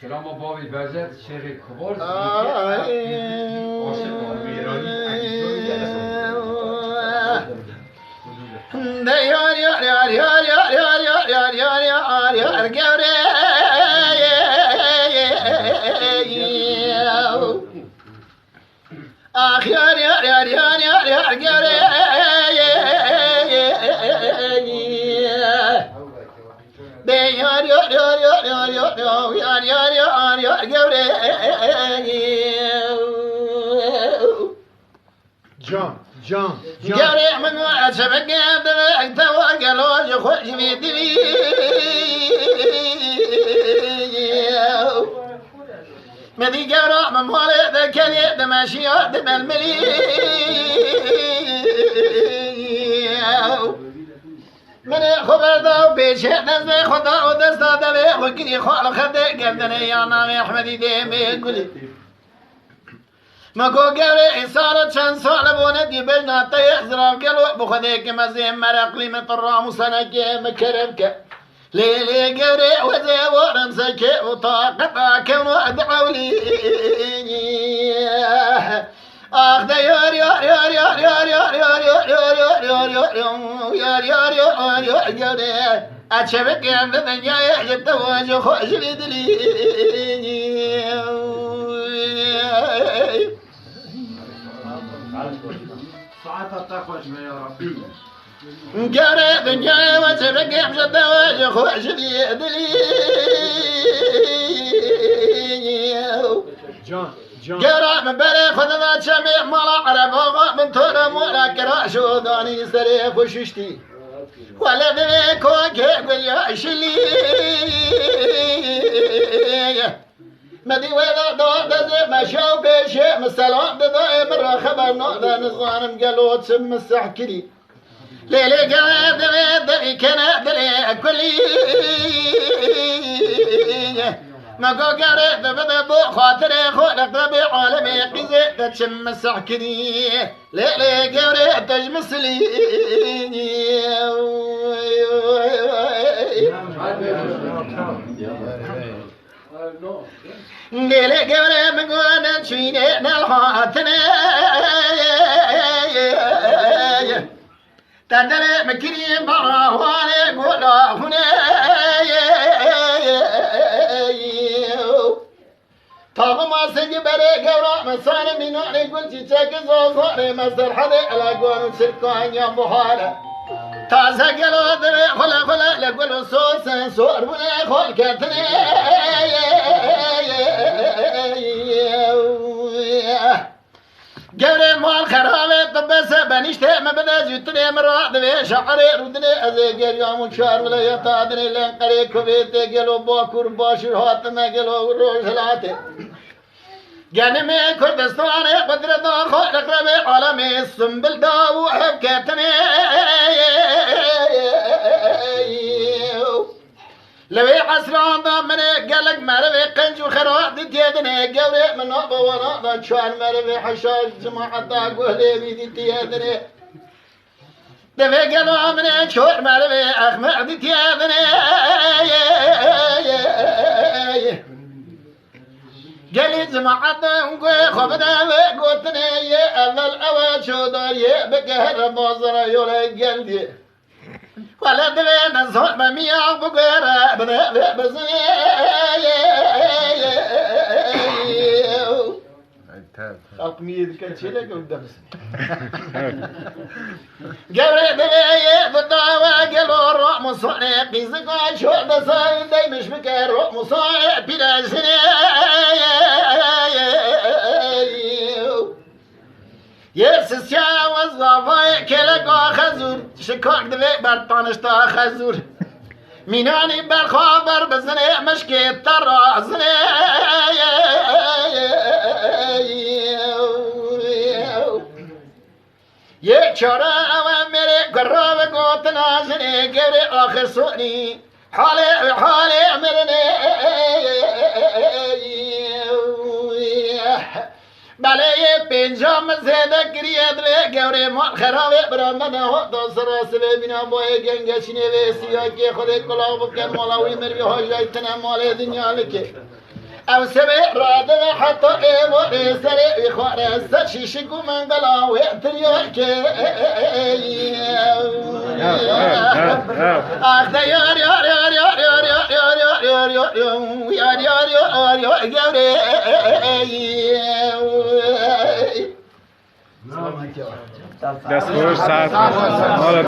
Kram och vad vi började Sherry Kobol. John. جاري من وعسبك دمك توقلوج خوش بيدلي مدي جارا من مالي ذكري دماشي دم الملي من خبر داو بيش نزل خدا ودستا دبي وكني خال خدي قدني يا نامي احمدي ديمي قولي مكو قولي إنسان چند سال بونه دي بجنا طيح زراب قلو بخديك مزيم مرقلي من طرام وسنك مكرمك ليلي قولي وزي ورمسك وطاقتا كون ادعولي آخ دا يار يار يار يار يار يار يار يار يار يار يار يار يار يار يار يار أتشبك عند الدنيا يحجب تواجه خوش لدلي ساعتها تخرج يا ربي. قاري دنيا وتبقى يحجب تواجه خوش لدلي جان قرا من بلي خذنا جميع ملا عرب من ترم ولا قرا شو داني سريف وششتي ولا ذيك وقول يا شلي مدي ولا دود ما شاو بشي مسلام دايم الرخبة نقدر نظام قالوا تسم السحكري ليلي قاعد ذي كان ذي كلي ما قارئ بدا بو خاطري خلق ربي عالمي قزي تشم السحكري ليلي قارئ تجمسلي ليلي قارئ من قوانا تشيني نالحاتنا تدري مكري براواني قولا هنا طاب ما سنج بري قورا مسان من نوري قلت تشكزو صوري مصدر حدي على قوان سركان يا بحارة تازا قلو دري خلا لقلو سوسن سور بني خول كتني قوري مال خرابي طبسة بنشتي ما بدا جتني مراد بي شعري ردني ازيقر يوم شهر ولا يطادني لين قري كبيتي قلو باكور باشر هاتنا قلو روش هلاتي جانمي كردستاني قدرة خلق ربي عالمي السنبل داو حبكتني لوي عسران ضمني قلق مربي قنج وخراب دتيدني قوري من أبو وناضا شوان مربي حشاش جماعة داقوه لي دتيدني دفي قلو مني شوان مربي أخمع دتيدني قالي جماعة داقوه خبنا وقوتني يا أول أول شو داري بقهر موزر يولي قلبي ولا دبنا صوت مياه بقرة بنا بزني خلق ميد كان شيلك قدام قبل دبي بالدعوة قالوا الروح مصنع قيزك شو دساين داي مش بكر روح مصنع بلا سنة يرسس يا وظافي كلك خزور شكاك دبي برطانشتا خزور ميناني بالخابر بزني مشكي ترى زني يكشرا أوامري قرب قوتنا زني قبري آخر سؤني حالي عمرني بلي اینجا مزیده گرید و گوری مال خرابه برامده ها دا سراسله بینا بای گنگشینه و سیاه که خود کلا بکن مالاوی مروی ها جایتنه مال دنیا لکه او سبه راده حتی ایوه سره خواره سشیشگو منگلا و اعتریار که آخ ده یار یار یار یار یار یار یار یار یار یار یار یار یار دست خوش ساعت